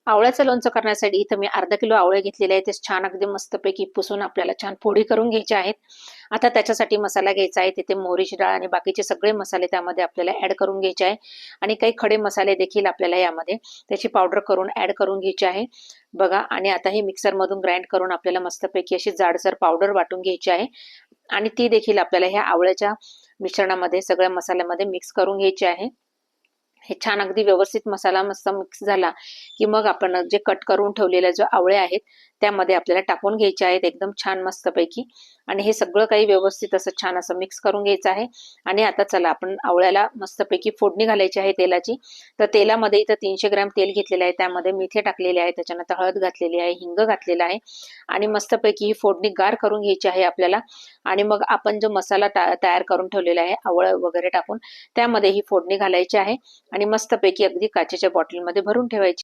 आवळ्याचं लोणचं करण्यासाठी इथं मी अर्धा किलो आवळे घेतलेले आहेत. ते छान अगदी मस्तपैकी पुसून आपल्याला छान फोडी करून घ्यायच्या आहेत. आता त्याच्यासाठी मसाला घ्यायचा आहे. तिथे मोहरीची डाळ आणि बाकीचे सगळे मसाले त्यामध्ये आपल्याला ॲड करून घ्यायचे आहे आणि काही खडे मसाले देखील आपल्याला यामध्ये त्याची पावडर करून ॲड करून घ्यायची आहे. बघा, आणि आता हे मिक्सरमधून ग्राइंड करून आपल्याला मस्तपैकी अशी जाडसर पावडर वाटून घ्यायची आहे आणि ती देखील आपल्याला ह्या आवळ्याच्या मिश्रणामध्ये सगळ्या मसाल्यामध्ये मिक्स करून घ्यायची आहे. हे छान अगदी व्यवस्थित मसाला मस्त मिक्स झाला की मग आपण जे कट करून ठेवलेले जो आवळे आहेत त्यामध्ये आपल्याला टाकून घ्यायचे आहेत एकदम छान मस्तपैकी. आणि हे सगळं काही व्यवस्थित असं छान असं मिक्स करून घ्यायचं आहे. आणि आता चला आपण आवळ्याला मस्तपैकी फोडणी घालायची आहे तेलाची. तर तेलामध्ये इथं 300 ग्रॅम तेल घेतलेलं आहे. त्यामध्ये मेथी टाकलेली आहे, त्याच्यानंतर हळद घातलेली आहे, हिंग घातलेला आहे आणि मस्तपैकी ही फोडणी गार करून घ्यायची आहे आपल्याला. आणि मग आपण जो मसाला तयार करून ठेवलेला आहे आवळं वगैरे टाकून त्यामध्ये ही फोडणी घालायची आहे आणि मस्तपैकी अगदी काचेच्या बॉटलमध्ये भरून ठेवायची.